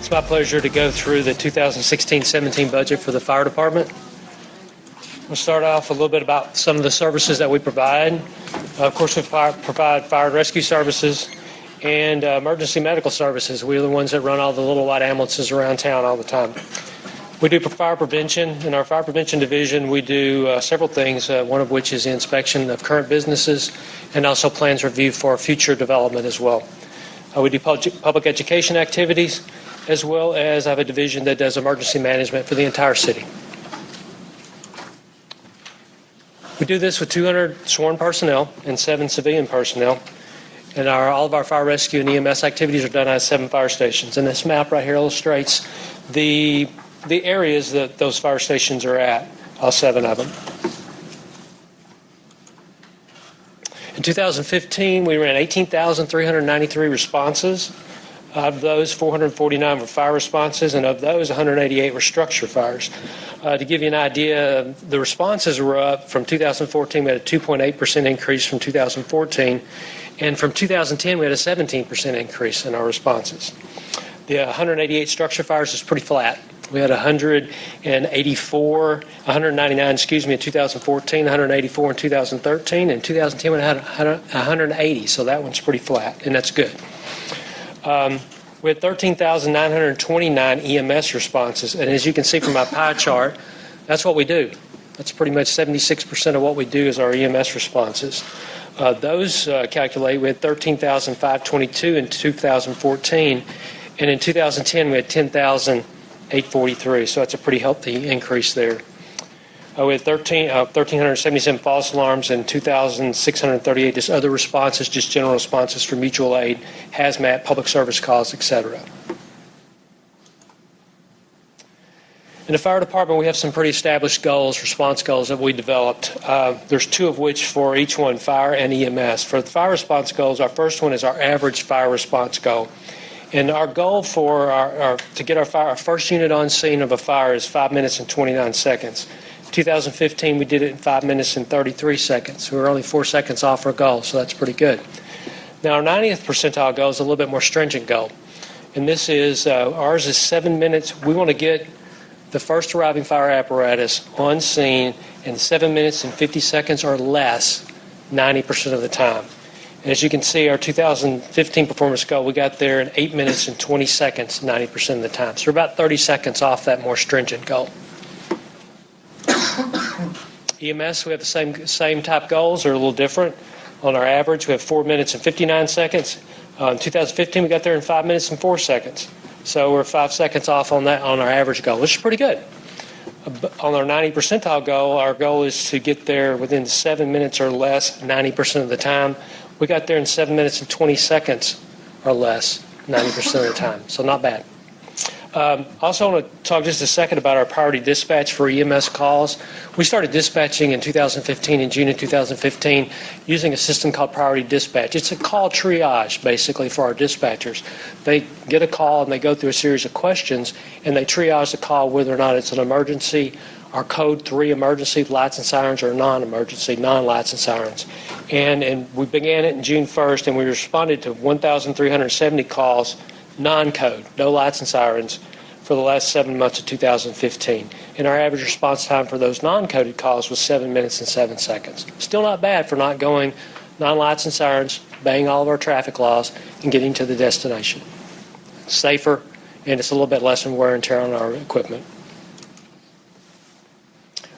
It's my pleasure to go through the 2016-17 budget for the fire department. We'll start off a little bit about some of the services that we provide. Of course, we provide fire and rescue services and emergency medical services. We're the ones that run all the little white ambulances around town all the time. We do fire prevention. In our fire prevention division, we do several things, one of which is the inspection of current businesses and also plans review for future development as well. We do public education activities, as well as I have a division that does emergency management for the entire city. We do this with 200 sworn personnel and 7 civilian personnel. And all of our fire rescue and EMS activities are done at 7 fire stations. And this map right here illustrates the areas that those fire stations are at, all 7 of them. In 2015, we ran 18,393 responses. Of those, 449 were fire responses, and of those, 188 were structure fires. To give you an idea, the responses were up from 2014. We had a 2.8% increase from 2014, and from 2010, we had a 17% increase in our responses. The 188 structure fires is pretty flat. We had 199 in 2014, 184 in 2013, and in 2010 we had 180, so that one's pretty flat, and that's good. We had 13,929 EMS responses, and as you can see from my pie chart, that's what we do. That's pretty much 76% of what we do is our EMS responses. Those calculate, we had 13,522 in 2014, and in 2010 we had 10,843, so that's a pretty healthy increase there. We had 1,377 false alarms and 2,638 just other responses, just general responses for mutual aid, hazmat, public service calls, etc. In the fire department, we have some pretty established goals, response goals that we developed. There's 2 of which for each one, fire and EMS. For the fire response goals, our first one is our average fire response goal. And our goal for to get our first unit on scene of a fire is 5 minutes and 29 seconds. 2015, we did it in 5 minutes and 33 seconds. We were only 4 seconds off our goal, so that's pretty good. Now, our 90th percentile goal is a little bit more stringent goal. And this is, ours is 7 minutes. We want to get the first arriving fire apparatus on scene in 7 minutes and 50 seconds or less 90% of the time. And as you can see, our 2015 performance goal, we got there in 8 minutes and 20 seconds 90% of the time. So we're about 30 seconds off that more stringent goal. EMS, we have the same type goals, or a little different. On our average, we have 4 minutes and 59 seconds. In 2015, we got there in 5 minutes and 4 seconds. So we're 5 seconds off on that on our average goal, which is pretty good. On our 90 percentile goal, our goal is to get there within 7 minutes or less 90% of the time. We got there in 7 minutes and 20 seconds or less 90% of the time, so not bad. Also want to talk just a second about our priority dispatch for EMS calls. We started dispatching in 2015, in June of 2015, using a system called priority dispatch. It's a call triage, basically, for our dispatchers. They get a call and they go through a series of questions, and they triage the call whether or not it's an emergency, our code 3 emergency, lights and sirens, or non-emergency, non-lights and sirens. And we began it in June 1st, and we responded to 1,370 calls, non-code, no lights and sirens, for the last 7 months of 2015. And our average response time for those non-coded calls was 7 minutes and 7 seconds. Still not bad for not going non-lights and sirens, obeying all of our traffic laws, and getting to the destination. Safer, and it's a little bit less in wear and tear on our equipment.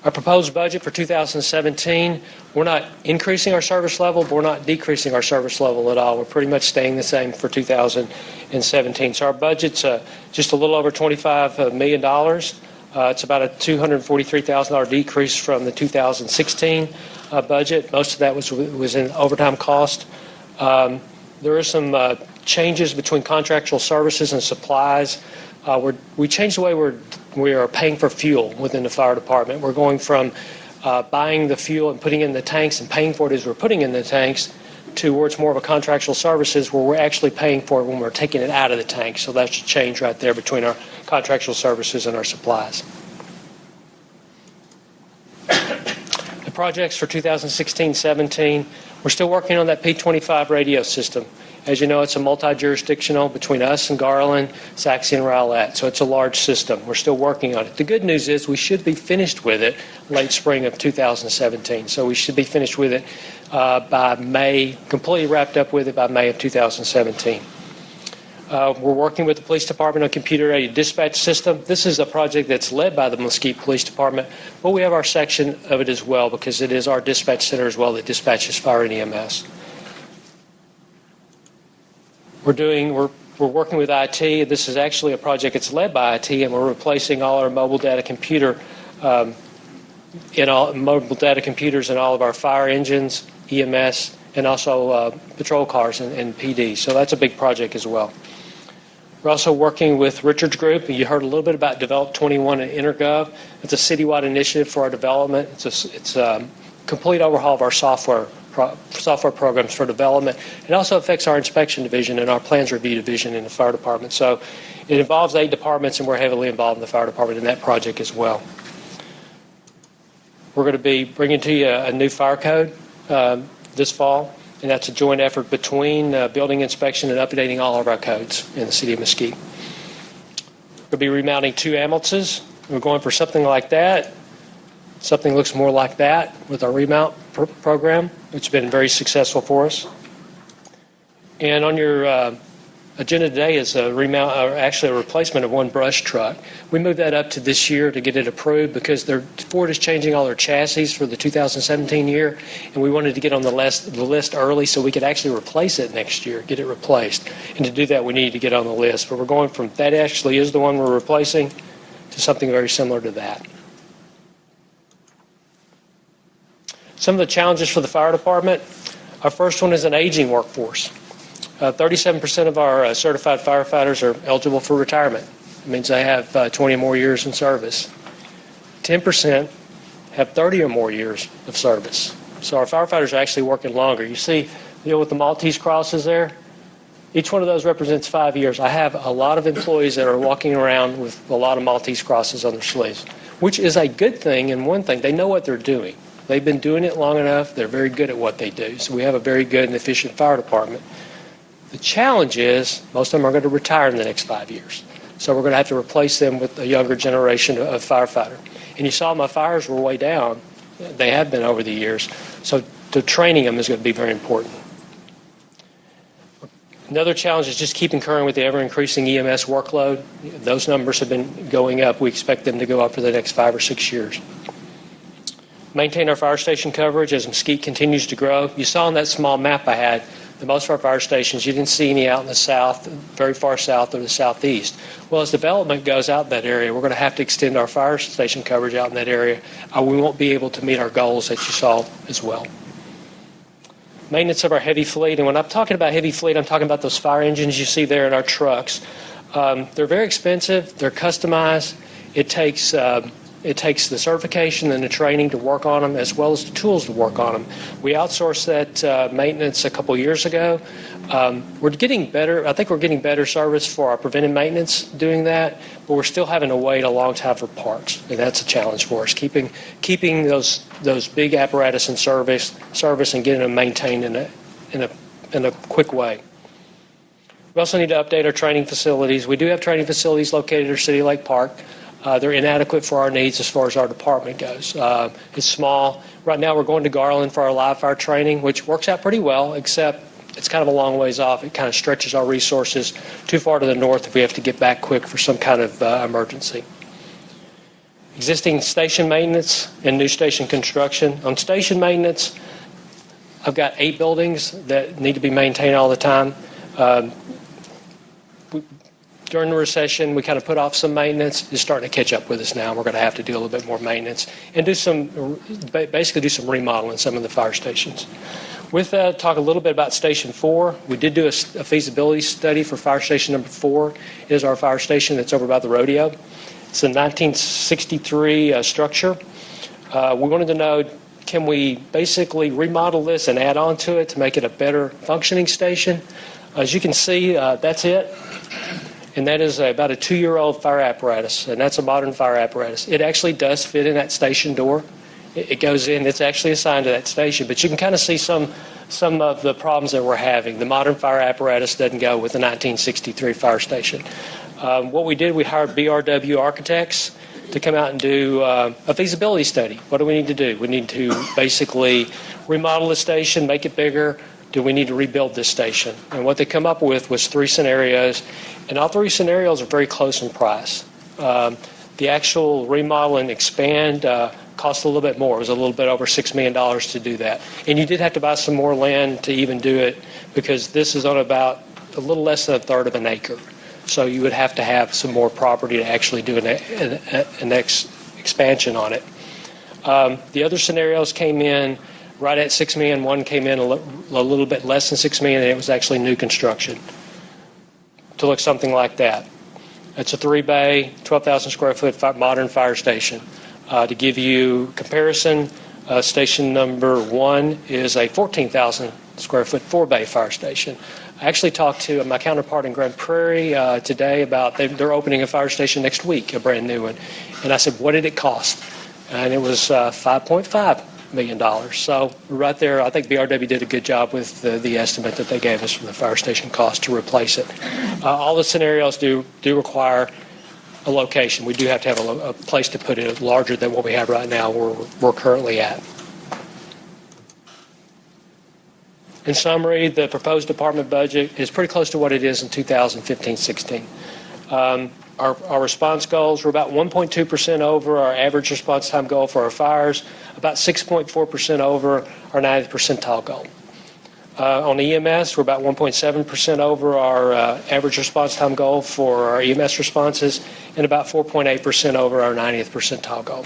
Our proposed budget for 2017, we're not increasing our service level, but we're not decreasing our service level at all. We're pretty much staying the same for 2017. So our budget's just a little over $25 million. It's about a $243,000 decrease from the 2016 budget. Most of that was in overtime cost. There are some changes between contractual services and supplies. We changed the way we are paying for fuel within the fire department. We're going from buying the fuel and putting it in the tanks and paying for it as we're putting it in the tanks towards more of a contractual services where we're actually paying for it when we're taking it out of the tank. So that's a change right there between our contractual services and our supplies. The projects for 2016-17, we're still working on that P25 radio system. As you know, it's a multi-jurisdictional between us and Garland, Sachse, and Rowlett, so it's a large system. We're still working on it. The good news is we should be finished with it late spring of 2017, so we should be finished with it by May, completely wrapped up with it by May of 2017. We're working with the police department on computer-aided dispatch system. This is a project that's led by the Mesquite Police Department, but we have our section of it as well because it is our dispatch center as well that dispatches fire and EMS. We're working with IT. This is actually a project that's led by IT, and we're replacing all our mobile data computers in all of our fire engines, EMS, and also patrol cars and PD. So that's a big project as well. We're also working with Richard's Group. You heard a little bit about Develop 21 and InterGov. It's a citywide initiative for our development. It's a complete overhaul of our software programs for development. It also affects our inspection division and our plans review division in the fire department. So it involves 8 departments, and we're heavily involved in the fire department in that project as well. We're going to be bringing to you a new fire code this fall, and that's a joint effort between building inspection and updating all of our codes in the city of Mesquite. We'll be remounting 2 ambulances. We're going for something like that. Something looks more like that with our remount program, which has been very successful for us. And on your agenda today is a remount, or actually a replacement of 1 brush truck. We moved that up to this year to get it approved because Ford is changing all their chassis for the 2017 year, and we wanted to get on the list early so we could actually replace it next year, get it replaced. And to do that, we need to get on the list. But we're going from that actually is the one we're replacing to something very similar to that. Some of the challenges for the fire department. Our first one is an aging workforce. 37% of our certified firefighters are eligible for retirement. It means they have 20 or more years in service. 10% have 30 or more years of service. So our firefighters are actually working longer. You see, deal with the Maltese crosses there. Each one of those represents 5 years. I have a lot of employees that are walking around with a lot of Maltese crosses on their sleeves, which is a good thing. And one thing, they know what they're doing. They've been doing it long enough. They're very good at what they do. So we have a very good and efficient fire department. The challenge is most of them are going to retire in the next 5 years. So we're going to have to replace them with a younger generation of firefighter. And you saw my fires were way down. They have been over the years. So the training them is going to be very important. Another challenge is just keeping current with the ever-increasing EMS workload. Those numbers have been going up. We expect them to go up for the next 5 or 6 years. Maintain our fire station coverage as Mesquite continues to grow. You saw on that small map I had, the most of our fire stations, you didn't see any out in the south, very far south or the southeast. Well, as development goes out in that area, we're going to have to extend our fire station coverage out in that area, or we won't be able to meet our goals that you saw as well. Maintenance of our heavy fleet, and when I'm talking about heavy fleet, I'm talking about those fire engines you see there in our trucks. They're very expensive. They're customized. It takes the certification and the training to work on them, as well as the tools to work on them. We outsourced that maintenance a couple years ago. We're getting better. I think we're getting better service for our preventive maintenance doing that, but we're still having to wait a long time for parts, and that's a challenge for us. Keeping those big apparatus in service and getting them maintained in a quick way. We also need to update our training facilities. We do have training facilities located at City Lake Park. They're inadequate for our needs as far as our department goes. It's small. Right now we're going to Garland for our live fire training, which works out pretty well, except it's kind of a long ways off. It kind of stretches our resources too far to the north if we have to get back quick for some kind of emergency. Existing station maintenance and new station construction. On station maintenance, I've got 8 buildings that need to be maintained all the time. During the recession, we kind of put off some maintenance. It's starting to catch up with us now. We're going to have to do a little bit more maintenance and basically do some remodeling in some of the fire stations. With that, talk a little bit about Station 4. We did do a feasibility study for fire station number 4. It is our fire station that's over by the rodeo. It's a 1963 structure. We wanted to know, can we basically remodel this and add on to it to make it a better functioning station? As you can see, that's it. And that is about a 2-year-old fire apparatus, and that's a modern fire apparatus. It actually does fit in that station door. It goes in. It's actually assigned to that station. But you can kind of see some some of the problems that we're having. The modern fire apparatus doesn't go with the 1963 fire station. What we did, we hired BRW architects to come out and do a feasibility study. What do we need to do? We need to basically remodel the station, make it bigger. Do we need to rebuild this station? And what they come up with was 3 scenarios, and all 3 scenarios are very close in price. The actual remodel and expand cost a little bit more. It was a little bit over $6 million to do that. And you did have to buy some more land to even do it, because this is on about a little less than a third of an acre. So you would have to have some more property to actually do an expansion on it. The other scenarios came in right at $6 million. One came in a little bit less than $6 million, and it was actually new construction to look something like that. It's a 3-bay, 12,000 square foot modern fire station. To give you comparison, station number 1 is a 14,000 square foot 4-bay fire station. I actually talked to my counterpart in Grand Prairie today about they're opening a fire station next week, a brand new one. And I said, what did it cost? And it was $5.5 million. So right there, I think BRW did a good job with the estimate that they gave us for the fire station cost to replace it. All the scenarios do require a location. We do have to have a place to put it larger than what we have right now where we're currently at. In summary, the proposed department budget is pretty close to what it is in 2015-16. Our response goals were about 1.2% over our average response time goal for our fires, about 6.4% over our 90th percentile goal. On EMS, we're about 1.7% over our average response time goal for our EMS responses, and about 4.8% over our 90th percentile goal.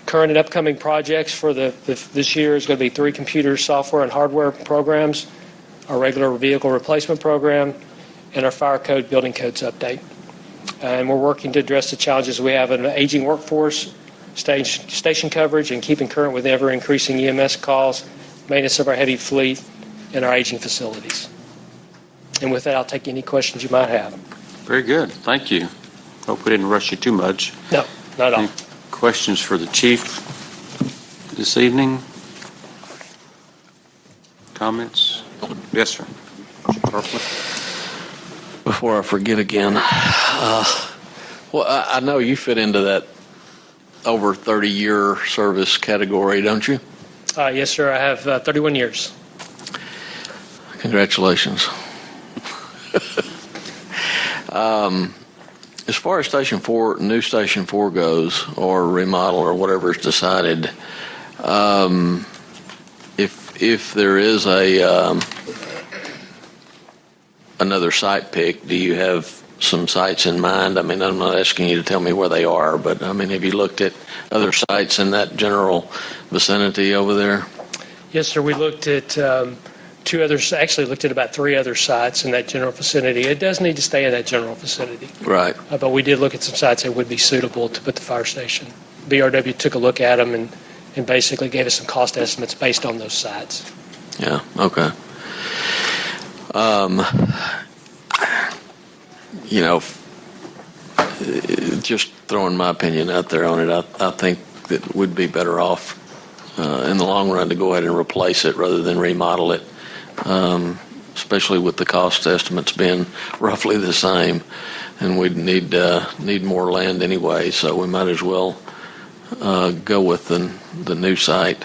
Current and upcoming projects for this year is going to be 3 computer software and hardware programs, our regular vehicle replacement program, and our fire code building codes update. And we're working to address the challenges we have in an aging workforce, station coverage, and keeping current with ever-increasing EMS calls, maintenance of our heavy fleet, and our aging facilities. And with that, I'll take any questions you might have. Very good. Thank you. Hope we didn't rush you too much. No, not at all. Any questions for the chief this evening? Comments? Yes, sir. Before I forget again, well, I know you fit into that over 30-year service category, don't you? Yes, sir. I have 31 years. Congratulations. As far as Station 4, new Station 4 goes, or remodel or whatever is decided, if there is another site pick, do you have some sites in mind? I mean, I'm not asking you to tell me where they are, but I mean, have you looked at other sites in that general vicinity over there? Yes, sir. We looked at 2 others, actually looked at about 3 other sites in that general vicinity. It does need to stay in that general vicinity. Right. But we did look at some sites that would be suitable to put the fire station. BRW took a look at them and basically gave us some cost estimates based on those sites. Yeah, okay. You know, just throwing my opinion out there on it, I think that we'd be better off in the long run to go ahead and replace it rather than remodel it, especially with the cost estimates being roughly the same, and we'd need more land anyway, so we might as well go with the new site.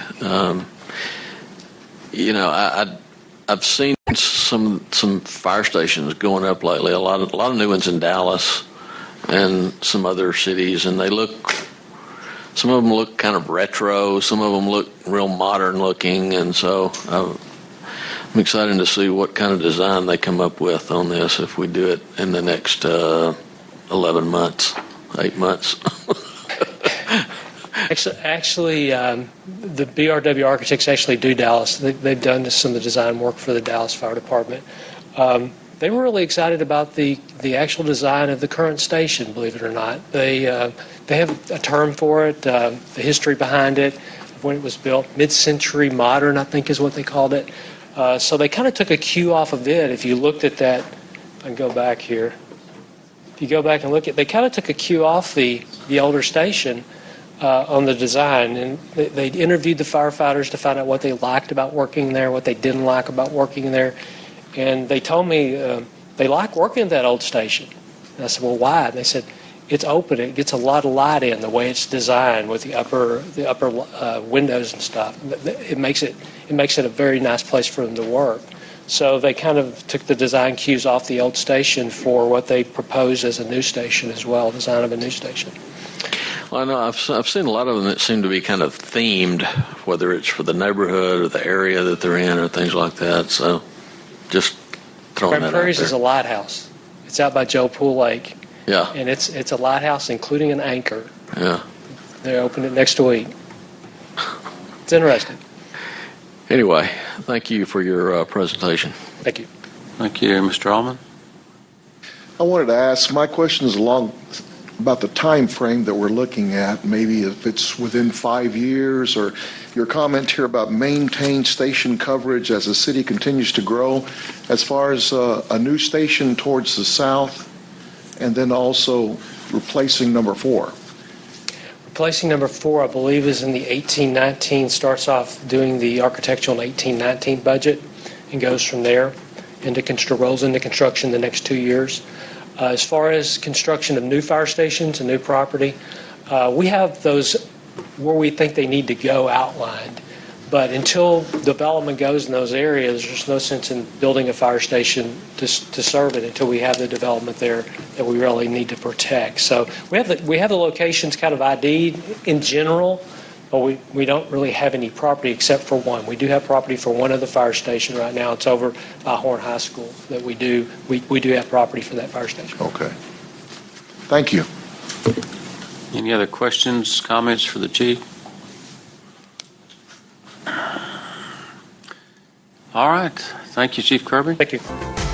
You know, I've seen some fire stations going up lately. A lot of new ones in Dallas and some other cities, and some of them look kind of retro. Some of them look real modern looking, and so I'm excited to see what kind of design they come up with on this if we do it in the next 11 months, 8 months. Actually, the BRW architects actually do Dallas. They've done some of the design work for the Dallas Fire Department. They were really excited about the actual design of the current station, believe it or not. They have a term for it, the history behind it, when it was built. Mid-century modern, I think is what they called it. So they kind of took a cue off of it. If you looked at that, I can go back here. If you go back and look at, they kind of took a cue off the older station on the design, and they interviewed the firefighters to find out what they liked about working there, what they didn't like about working there, and they told me they like working at that old station. And I said, well, why? And they said, it's open. It gets a lot of light in the way it's designed with the upper windows and stuff. It makes it a very nice place for them to work. So they kind of took the design cues off the old station for what they proposed as a new station as well, design of a new station. Well, I know I've seen a lot of them that seem to be kind of themed, whether it's for the neighborhood or the area that they're in or things like that. So just throwing Grand that Prairies out is a there. lighthouse. It's out by Joe Pool Lake. Yeah, And it's a lighthouse, including an anchor. yeah. They open it next week. It's interesting. Anyway, thank you for your presentation. Thank you. Thank you, Mr. Allman. I wanted to ask, my question is about the time frame that we're looking at, maybe if it's within 5 years, or your comment here about maintain station coverage as the city continues to grow, as far as a new station towards the south, and then also replacing number 4. Replacing number 4, I believe, is in the 1819, starts off doing the architectural 1819 budget and goes from there rolls into construction the next 2 years. As far as construction of new fire stations and new property, we have those where we think they need to go outlined. But until development goes in those areas, there's no sense in building a fire station to serve it until we have the development there that we really need to protect. So we have the locations kind of ID'd in general, but we don't really have any property except for one. We do have property for one other fire station right now. It's over by Horn High School that we do have property for that fire station. Okay. Thank you. Any other questions, comments for the chief? All right. Thank you, Chief Kirby. Thank you.